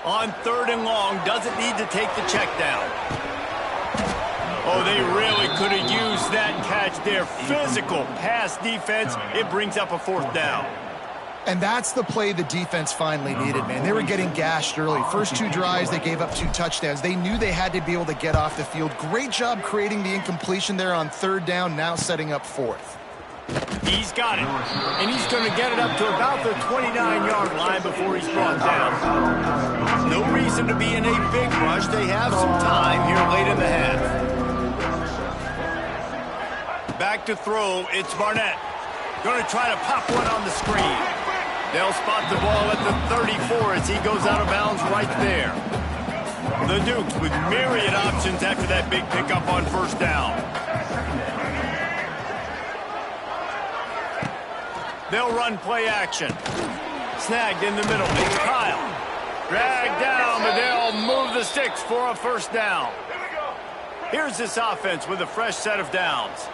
On 3rd and long, doesn't need to take the check down. Oh, they really could have used that catch there. Physical pass defense. It brings up a 4th down. And that's the play the defense finally needed, man. They were getting gashed early. First 2 drives, they gave up 2 touchdowns. They knew they had to be able to get off the field. Great job creating the incompletion there on 3rd down, now setting up 4th. He's got it, and he's going to get it up to about the 29-yard line before he's brought down. No reason to be in a big rush. They have some time here late in the half. Back to throw, it's Barnett. Going to try to pop one on the screen. They'll spot the ball at the 34 as he goes out of bounds right there. The Dukes with myriad options after that big pickup on 1st down. They'll run play action. Snagged in the middle. It's Kyle. Dragged down, but they'll move the sticks for a 1st down. Here's this offense with a fresh set of downs.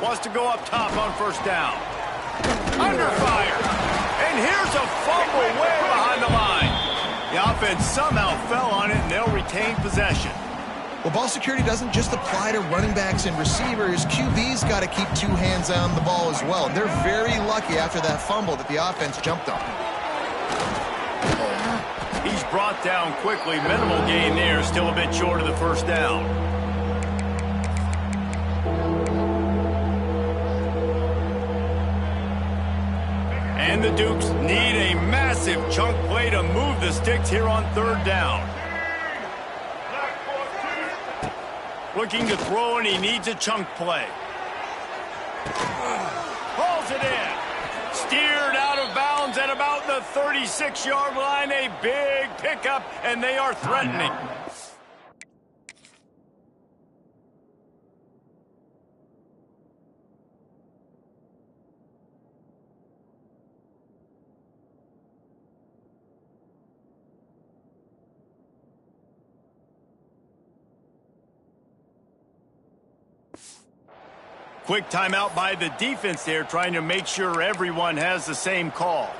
Wants to go up top on 1st down. Under fire. And here's a fumble way behind the line. The offense somehow fell on it, and they'll retain possession. Well, ball security doesn't just apply to running backs and receivers. QB's got to keep 2 hands on the ball as well. They're very lucky after that fumble that the offense jumped on. He's brought down quickly. Minimal gain there. Still a bit short of the 1st down. And the Dukes need a massive chunk play to move the sticks here on 3rd down. Looking to throw, and he needs a chunk play. Pulls it in. Steered out of bounds at about the 36-yard line. A big pickup, and they are threatening. Quick timeout by the defense there, trying to make sure everyone has the same call.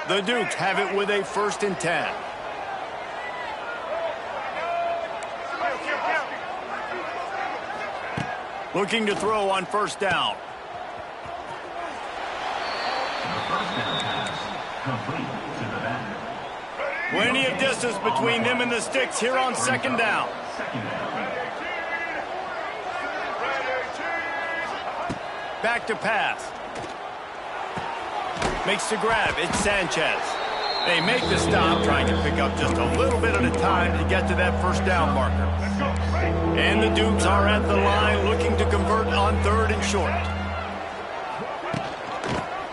The Dukes have it with a 1st and 10. Looking to throw on 1st down. Plenty of distance between them and the sticks here on 2nd down. Back to pass. Makes the grab. It's Sanchez. They make the stop, trying to pick up just a little bit at a time to get to that 1st down marker. And the Dukes are at the line looking to convert on 3rd and short.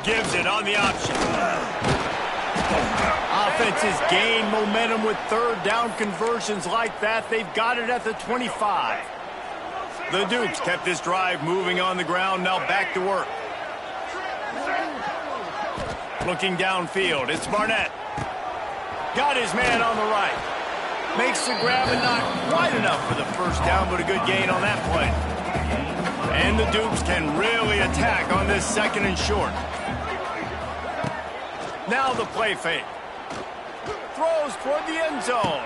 Gives it on the option. Offenses gain momentum with 3rd down conversions like that. They've got it at the 25. The Dukes kept this drive moving on the ground, now back to work. Looking downfield, it's Barnett. Got his man on the right. Makes the grab and not quite enough for the 1st down, but a good gain on that play. And the Dukes can really attack on this 2nd and short. Now the play fake. Throws toward the end zone.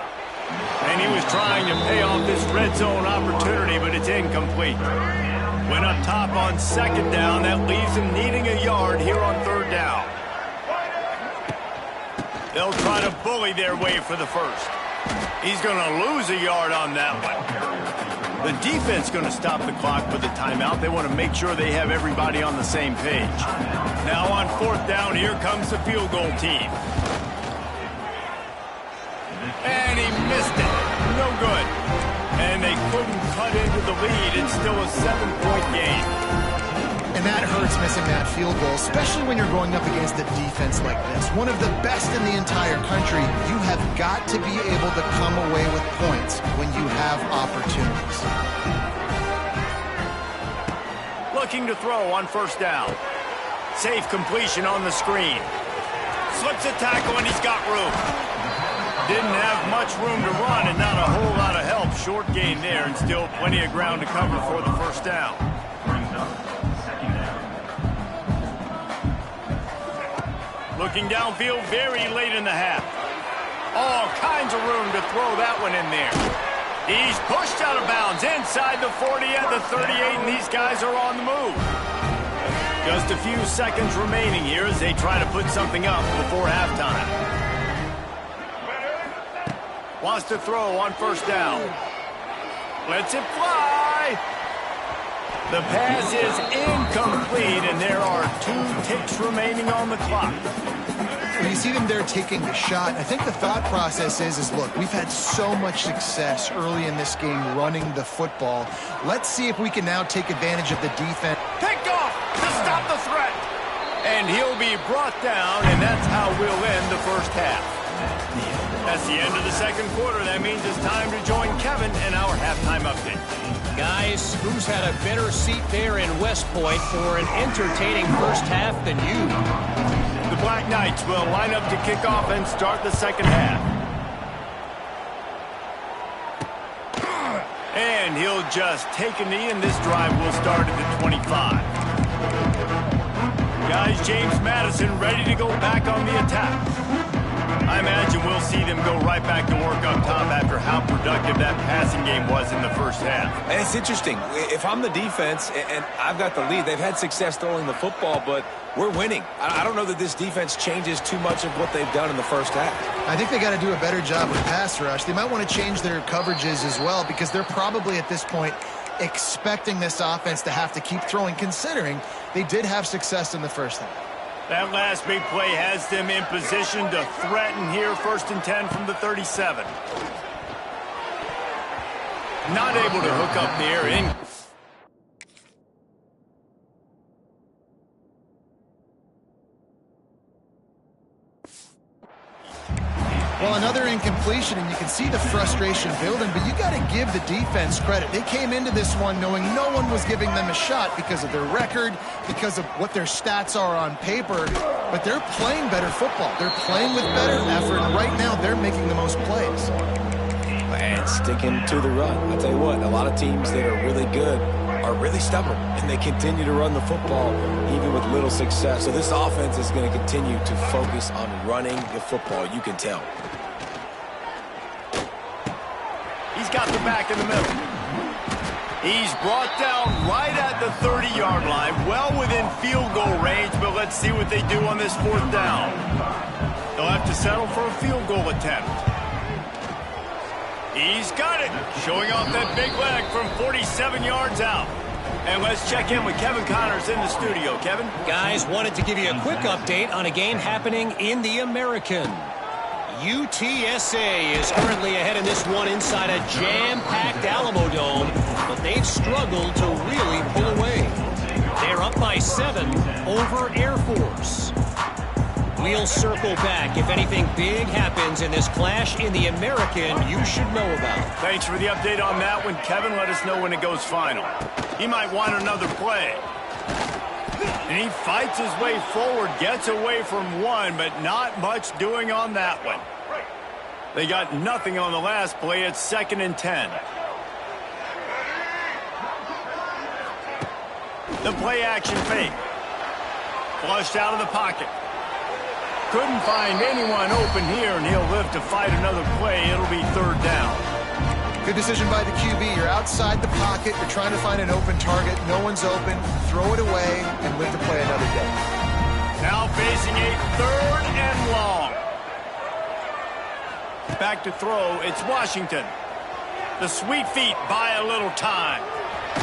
And he was trying to pay off this red zone opportunity, but it's incomplete. Went up top on 2nd down. That leaves him needing a yard here on 3rd down. They'll try to bully their way for the 1st. He's going to lose a yard on that one. The defense going to stop the clock with the timeout. They want to make sure they have everybody on the same page. Now on 4th down, here comes the field goal team. And he missed it. No good. And they couldn't cut into the lead. It's still a 7-point game. And that hurts, missing that field goal, especially when you're going up against a defense like this. One of the best in the entire country. You have got to be able to come away with points when you have opportunities. Looking to throw on 1st down. Safe completion on the screen. Slips a tackle, and he's got room. Didn't have much room to run and not a whole lot of help. Short gain there, and still plenty of ground to cover for the 1st down. Looking downfield very late in the half. All kinds of room to throw that one in there. He's pushed out of bounds inside the 40 at the 38, and these guys are on the move. Just a few seconds remaining here as they try to put something up before halftime. Wants to throw on first down. Lets it fly. The pass is incomplete, and there are 2 ticks remaining on the clock. When you see them there taking the shot, I think the thought process is look, we've had so much success early in this game running the football. Let's see if we can now take advantage of the defense. Picked off to stop the threat. And he'll be brought down, and that's how we'll end the first half. That's the end of the second quarter. That means it's time to join Kevin in our halftime update. Guys, who's had a better seat there in West Point for an entertaining first half than you? The Black Knights will line up to kick off and start the second half. And he'll just take a knee, and this drive will start at the 25. Guys, James Madison ready to go back on the attack. I imagine we'll see them go right back to work up top after how productive that passing game was in the first half. And it's interesting. If I'm the defense and I've got the lead, they've had success throwing the football, but we're winning. I don't know that this defense changes too much of what they've done in the first half. I think they got to do a better job with pass rush. They might want to change their coverages as well because they're probably at this point expecting this offense to have to keep throwing, considering they did have success in the first half. That last big play has them in position to threaten here, 1st and 10 from the 37. Not able to hook up there. Well, another incompletion, and you can see the frustration building, but you got to give the defense credit. They came into this one knowing no one was giving them a shot because of their record, because of what their stats are on paper, but they're playing better football. They're playing with better effort, and right now they're making the most plays. And sticking to the run. I'll tell you what, a lot of teams that are really good are really stubborn, and they continue to run the football even with little success. So this offense is going to continue to focus on running the football, you can tell. He's got the back in the middle. He's brought down right at the 30-yard line, well within field goal range, but let's see what they do on this 4th down. They'll have to settle for a field goal attempt. He's got it, showing off that big leg from 47 yards out. And let's check in with Kevin Connors in the studio. Kevin? Guys, wanted to give you a quick update on a game happening in the American. UTSA is currently ahead in this one inside a jam-packed Alamo Dome, but they've struggled to really pull away. They're up by 7 over Air Force. We'll circle back. If anything big happens in this clash in the American, you should know about. Thanks for the update on that one, Kevin. Let us know when it goes final. He might want another play. And he fights his way forward, gets away from one, but not much doing on that one. They got nothing on the last play. It's 2nd and 10. The play action fake. Flushed out of the pocket. Couldn't find anyone open here, and he'll live to fight another play. It'll be 3rd down. Good decision by the QB. You're outside the pocket. You're trying to find an open target. No one's open. Throw it away and live to play another day. Now facing a 3rd and long. Back to throw. It's Washington. The sweet feet buy a little time.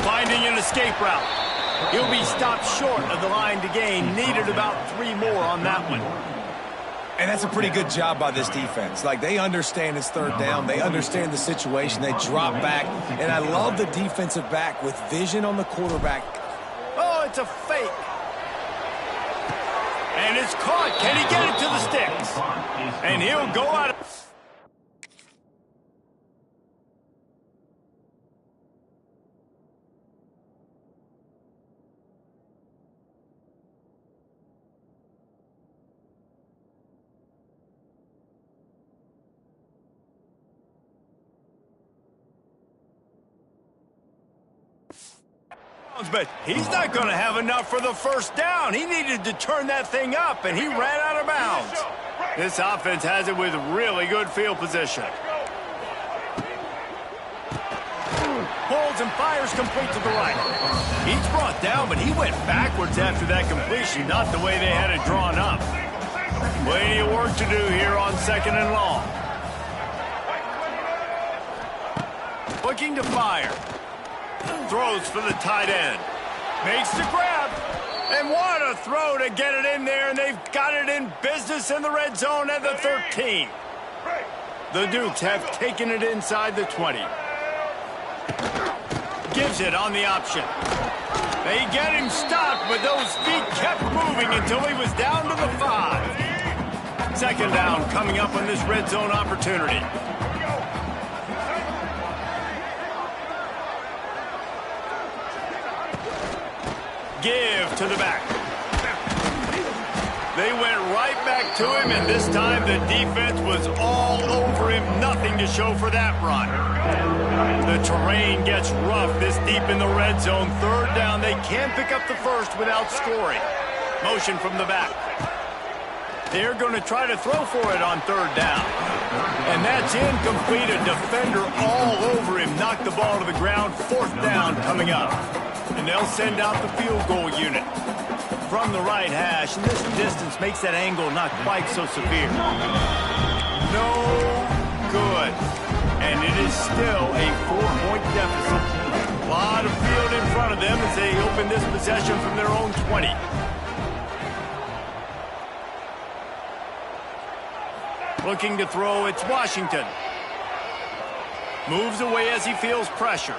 Finding an escape route. He'll be stopped short of the line to gain. Needed about 3 more on that one. And that's a pretty good job by this defense. Like, they understand it's 3rd down. They understand the situation. They drop back. And I love the defensive back with vision on the quarterback. Oh, it's a fake. And it's caught. Can he get it to the sticks? And he'll go out of... But he's not going to have enough for the 1st down. He needed to turn that thing up, and he ran out of bounds. downs. This offense has it with really good field position. Holds and fires complete to the right. He's brought down, but he went backwards after that completion, not the way they had it drawn up. Plenty of work to do here on 2nd and long. Looking to fire. Throws for the tight end. Makes the grab. And what a throw to get it in there, and they've got it in business in the red zone at the 13. The Dukes have taken it inside the 20. Gives it on the option. They get him stopped, but those feet kept moving until he was down to the 5. 2nd down coming up on this red zone opportunity. Give to the back. They went right back to him, and this time the defense was all over him. Nothing to show for that run. The terrain gets rough this deep in the red zone. 3rd down. They can't pick up the first without scoring. Motion from the back. They're going to try to throw for it on 3rd down. And that's incomplete. A defender all over him. Knocked the ball to the ground. 4th down coming up. And they'll send out the field goal unit from the right hash. And this distance makes that angle not quite so severe. No good. And it is still a 4-point deficit. A lot of field in front of them as they open this possession from their own 20. Looking to throw, it's Washington. Moves away as he feels pressure.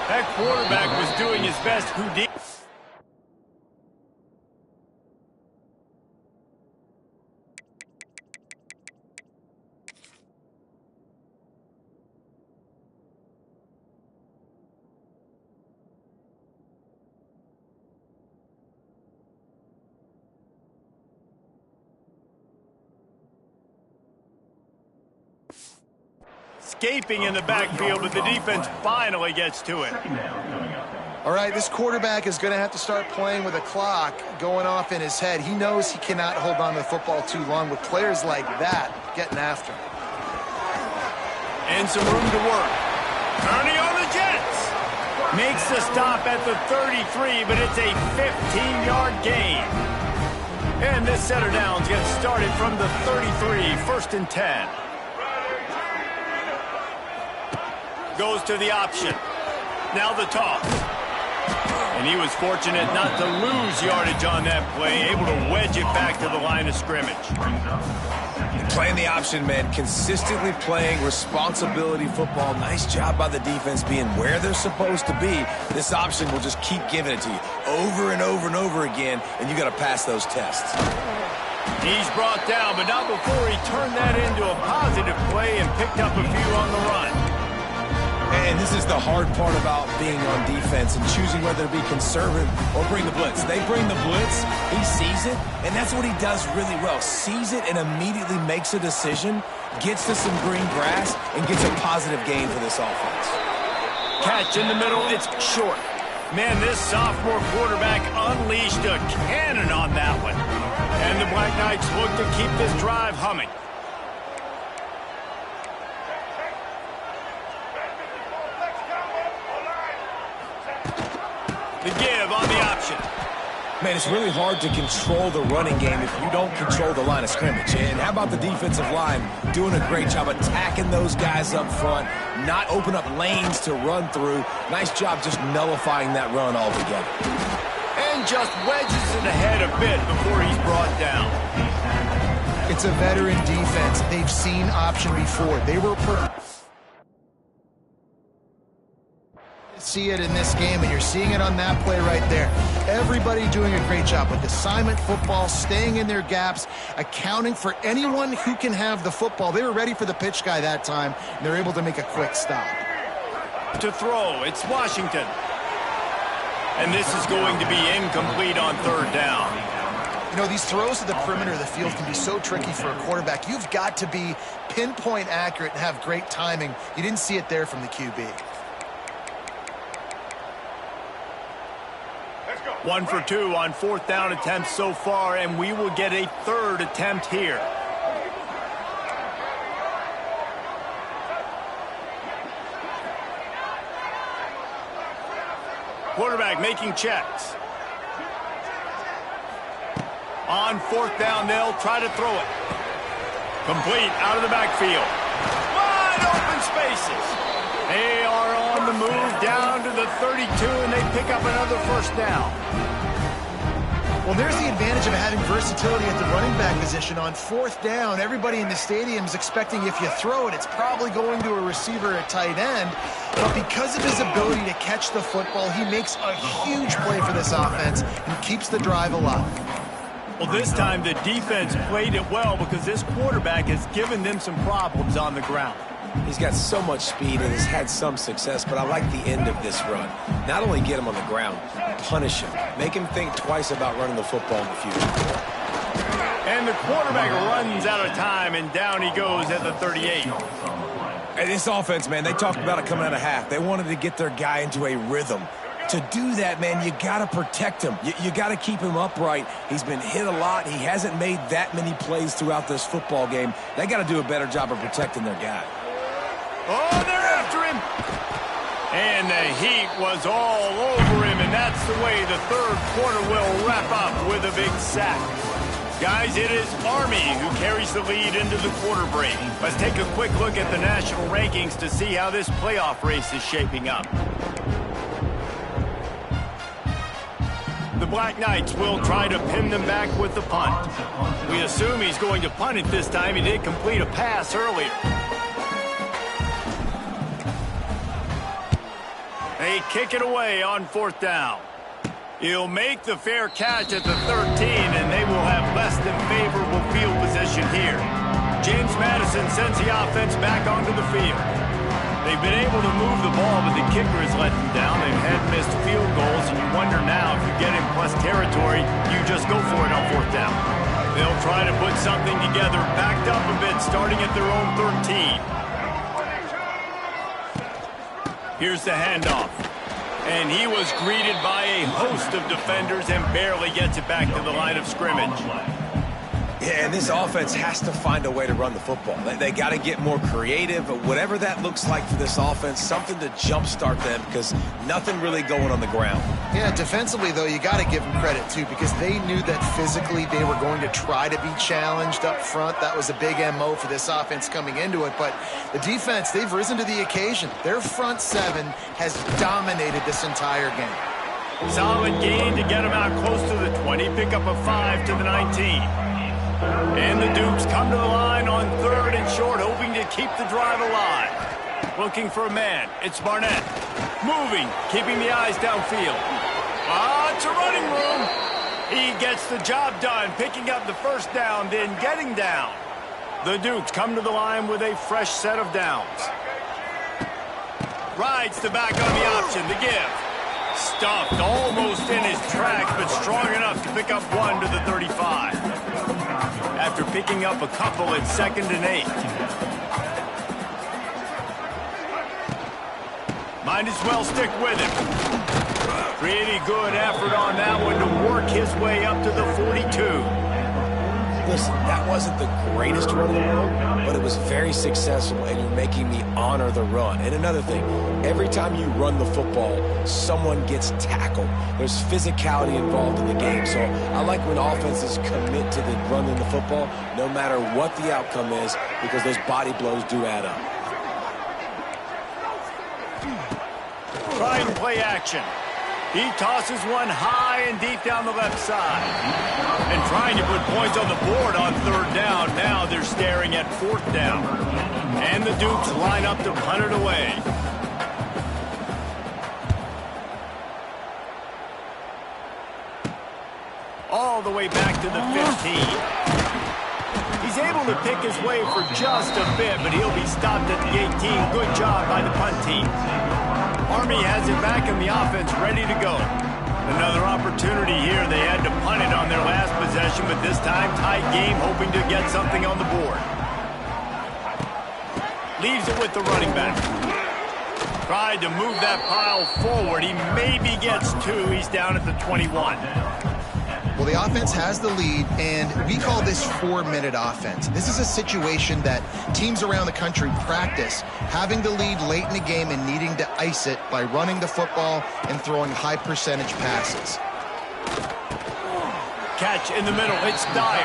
That quarterback was doing his best. Houdini. Escaping in the backfield, but the defense finally gets to it. All right, this quarterback is going to have to start playing with a clock going off in his head. He knows he cannot hold on to the football too long with players like that getting after him. And some room to work. Ernie on the Jets. Makes the stop at the 33, but it's a 15-yard gain. And this set of downs gets started from the 33, 1st and 10. Goes to the option. Now the toss. And he was fortunate not to lose yardage on that play, able to wedge it back to the line of scrimmage. Playing the option, man, consistently playing responsibility football. Nice job by the defense being where they're supposed to be. This option will just keep giving it to you over and over and over again, and you got to pass those tests. He's brought down, but not before he turned that into a positive play and picked up a few on the run. And this is the hard part about being on defense and choosing whether to be conservative or bring the blitz. They bring the blitz, he sees it, and that's what he does really well. Sees it and immediately makes a decision, gets to some green grass, and gets a positive gain for this offense. Catch in the middle, it's short. Man, this sophomore quarterback unleashed a cannon on that one. And the Black Knights look to keep this drive humming. The give on the option. Man, it's really hard to control the running game if you don't control the line of scrimmage. And how about the defensive line doing a great job attacking those guys up front, not open up lanes to run through. Nice job just nullifying that run altogether. And just wedges it ahead a bit before he's brought down. It's a veteran defense. They've seen option before. They were see it in this game, and you're seeing it on that play right there. Everybody doing a great job with assignment football, staying in their gaps, accounting for anyone who can have the football. They were ready for the pitch guy that time, and they're able to make a quick stop. To throw, it's Washington. And this is going to be incomplete on 3rd down. You know, these throws to the perimeter of the field can be so tricky for a quarterback. You've got to be pinpoint accurate and have great timing. You didn't see it there from the QB. Let's go. 1 for 2 on 4th down attempts so far, and we will get a 3rd attempt here. Quarterback making checks. On 4th down, they'll try to throw it. Complete out of the backfield. Wide open spaces. They are on the move down to the 32, and they pick up another 1st down. Well, there's the advantage of having versatility at the running back position. On 4th down, everybody in the stadium is expecting if you throw it, it's probably going to a receiver at tight end. But because of his ability to catch the football, he makes a huge play for this offense and keeps the drive alive. Well, this time the defense played it well because this quarterback has given them some problems on the ground. He's got so much speed and has had some success, but I like the end of this run. Not only get him on the ground, punish him. Make him think twice about running the football in the future. And the quarterback runs out of time, and down he goes at the 38. Hey, this offense, man, they talked about it coming out of half. They wanted to get their guy into a rhythm. To do that, man, you got to protect him. You got to keep him upright. He's been hit a lot. He hasn't made that many plays throughout this football game. They got to do a better job of protecting their guy. Oh, they're after him. And the heat was all over him, and that's the way the 3rd quarter will wrap up with a big sack. Guys, it is Army who carries the lead into the quarter break. Let's take a quick look at the national rankings to see how this playoff race is shaping up. The Black Knights will try to pin them back with the punt. We assume he's going to punt it this time. He did complete a pass earlier. They kick it away on 4th down. He'll make the fair catch at the 13, and they will have less than favorable field position here. James Madison sends the offense back onto the field. They've been able to move the ball, but the kicker has let them down. They've had missed field goals, and you wonder now if you get in plus territory, you just go for it on 4th down. They'll try to put something together, backed up a bit, starting at their own 13. Here's the handoff. And he was greeted by a host of defenders and barely gets it back to the line of scrimmage. Yeah, and this offense has to find a way to run the football. They got to get more creative, but whatever that looks like for this offense, something to jumpstart them because nothing really going on the ground. Yeah, defensively, though, you got to give them credit, too, because they knew that physically they were going to try to be challenged up front. That was a big MO for this offense coming into it, but the defense, they've risen to the occasion. Their front 7 has dominated this entire game. Solid gain to get them out close to the 20, pick up a 5 to the 19. And the Dukes come to the line on 3rd and short, hoping to keep the drive alive. Looking for a man. It's Barnett. Moving, keeping the eyes downfield. It's a running room. He gets the job done, picking up the 1st down, then getting down. The Dukes come to the line with a fresh set of downs. Rides the back on the option, the give. Stuffed almost in his tracks, but strong enough to pick up 1 to the 35. After picking up a couple at 2nd and 8. Might as well stick with him. Pretty good effort on that one to work his way up to the 42. Listen, that wasn't the greatest run in the world, but it was very successful, and you're making me honor the run. And another thing, every time you run the football, someone gets tackled. There's physicality involved in the game, so I like when offenses commit to the running the football, no matter what the outcome is, because those body blows do add up. Trying play action. He tosses one high and deep down the left side. And trying to put points on the board on 3rd down. Now they're staring at 4th down. And the Dukes line up to punt it away. All the way back to the 15. He's able to pick his way for just a bit, but he'll be stopped at the 18. Good job by the punt team. Army has it back in the offense, ready to go. Another opportunity here. They had to punt it on their last possession, but this time tight game, hoping to get something on the board. Leaves it with the running back. Tried to move that pile forward. He maybe gets 2. He's down at the 21. Well, the offense has the lead, and we call this 4-minute offense. This is a situation that teams around the country practice, having the lead late in the game and needing to ice it by running the football and throwing high-percentage passes. Catch in the middle. It's Dyer.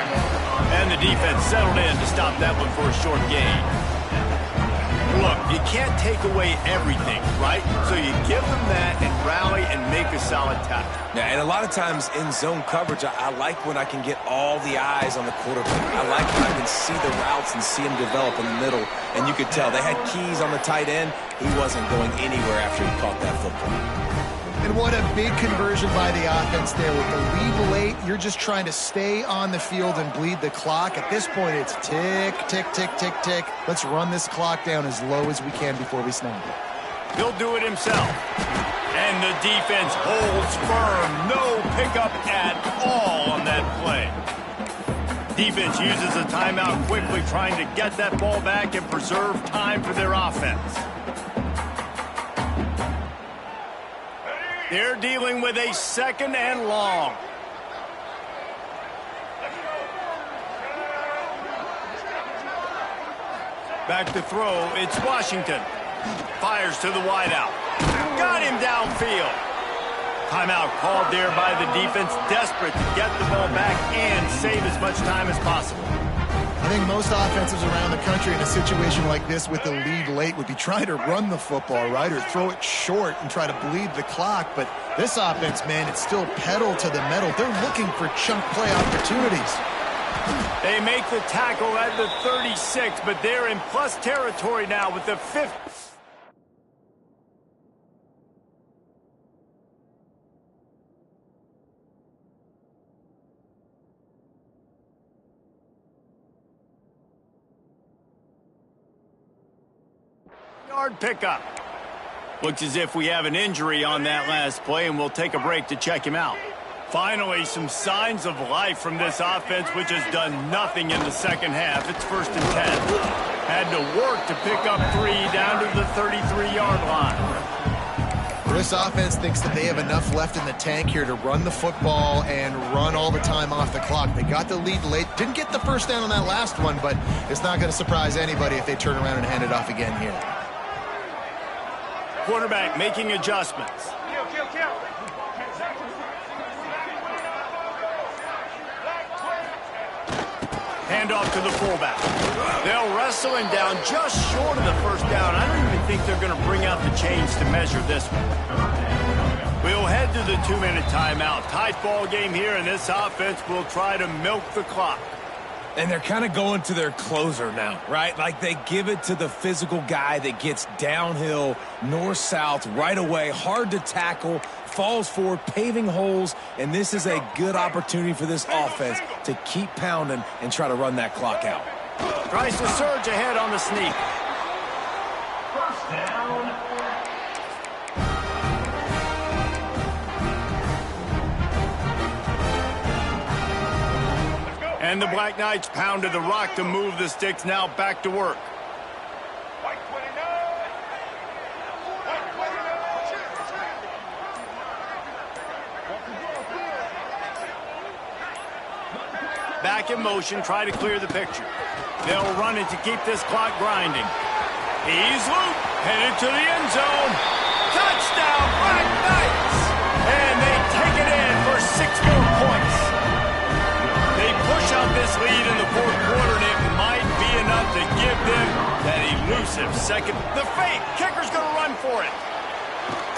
And the defense settled in to stop that one for a short gain. Look, you can't take away everything, right? So you give them that and rally and make a solid tackle. Yeah, and a lot of times in zone coverage, I like when I can get all the eyes on the quarterback. I like when I can see the routes and see him develop in the middle. And you could tell they had keys on the tight end. He wasn't going anywhere after he caught that football. And what a big conversion by the offense there. With the lead late, you're just trying to stay on the field and bleed the clock. At this point, it's tick, tick, tick, tick, tick. Let's run this clock down as low as we can before we snap it. He'll do it himself. And the defense holds firm. No pickup at all on that play. Defense uses a timeout quickly, trying to get that ball back and preserve time for their offense. They're dealing with a 2nd and long. Back to throw, it's Washington. Fires to the wideout. Got him downfield. Timeout called there by the defense, desperate to get the ball back and save as much time as possible. I think most offensives around the country in a situation like this with the lead late would be trying to run the football, right, or throw it short and try to bleed the clock. But this offense, man, it's still pedal to the metal. They're looking for chunk play opportunities. They make the tackle at the 36, but they're in plus territory now with the 5th. Yard pickup. Looks as if we have an injury on that last play, and we'll take a break to check him out. Finally, some signs of life from this offense, which has done nothing in the second half. It's 1st and 10. Had to work to pick up 3 down to the 33-yard line. This offense thinks that they have enough left in the tank here to run the football and run all the time off the clock. They got the lead late. Didn't get the first down on that last one, but it's not going to surprise anybody if they turn around and hand it off again here. Quarterback making adjustments. Handoff to the fullback. They'll wrestle him down just short of the first down. I don't even think they're going to bring out the chains to measure this one. We'll head to the 2-minute timeout. Tight ball game here, and this offense will try to milk the clock. And they're kind of going to their closer now, right? Like they give it to the physical guy that gets downhill, north-south, right away, hard to tackle, falls forward, paving holes, and this is a good opportunity for this offense to keep pounding and try to run that clock out. Tries to surge ahead on the sneak. First down. And the Black Knights pounded the rock to move the sticks, now back to work. Back in motion, try to clear the picture. They'll run it to keep this clock grinding. He's loose, headed to the end zone. Touchdown, Black Knights! And they take it in for 6 more points. They push out this lead in the 4th quarter, and it might be enough to give them that elusive second. The fake, kicker's going to run for it.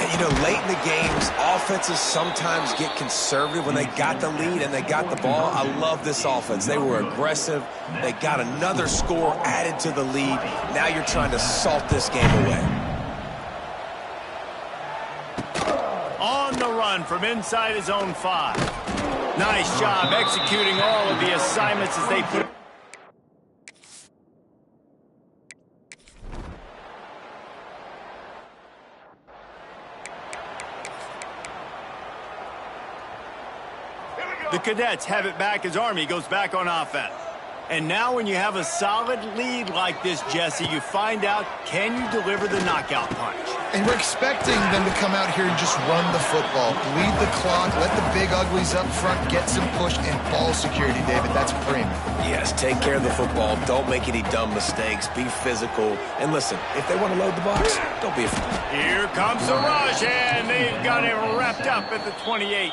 And, you know, late in the games, offenses sometimes get conservative when they got the lead and they got the ball. I love this offense. They were aggressive. They got another score added to the lead. Now you're trying to salt this game away. On the run from inside his own 5. Nice job executing all of the assignments as they put. The Cadets have it back as Army goes back on offense. And now when you have a solid lead like this, Jesse, you find out, can you deliver the knockout punch? And we're expecting them to come out here and just run the football, bleed the clock, let the big uglies up front get some push and ball security, David. That's premium. Yes, take care of the football. Don't make any dumb mistakes. Be physical. And listen, if they want to load the box, don't be afraid. Here comes the rush, and they've got it wrapped up at the 28.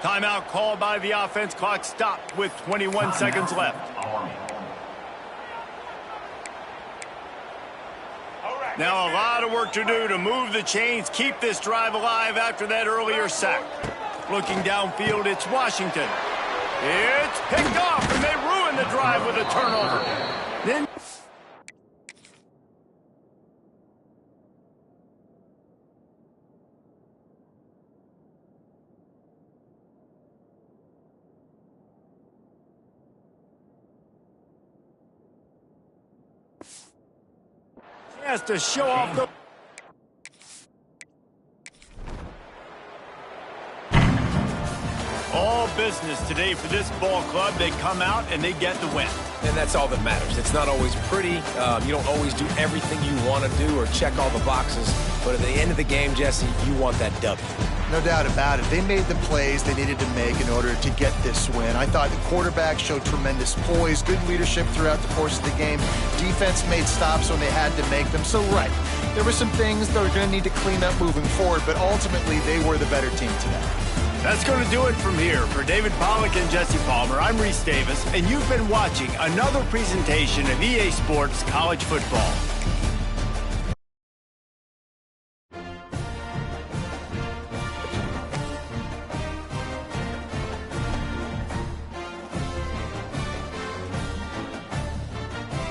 Timeout called by the offense. Clock stopped with 21 seconds left. Now a lot of work to do to move the chains, keep this drive alive after that earlier sack. Looking downfield, it's Washington. It's picked off, and they ruin the drive with a turnover. Then has to show off the... All business today for this ball club. They come out and they get the win. And that's all that matters. It's not always pretty. You don't always do everything you want to do or check all the boxes. But at the end of the game, Jesse, you want that W. No doubt about it. They made the plays they needed to make in order to get this win. I thought the quarterback showed tremendous poise, good leadership throughout the course of the game. Defense made stops when they had to make them. So, right, there were some things that were going to need to clean up moving forward, but ultimately they were the better team today. That's going to do it from here. For David Pollack and Jesse Palmer, I'm Reese Davis, and you've been watching another presentation of EA Sports College Football.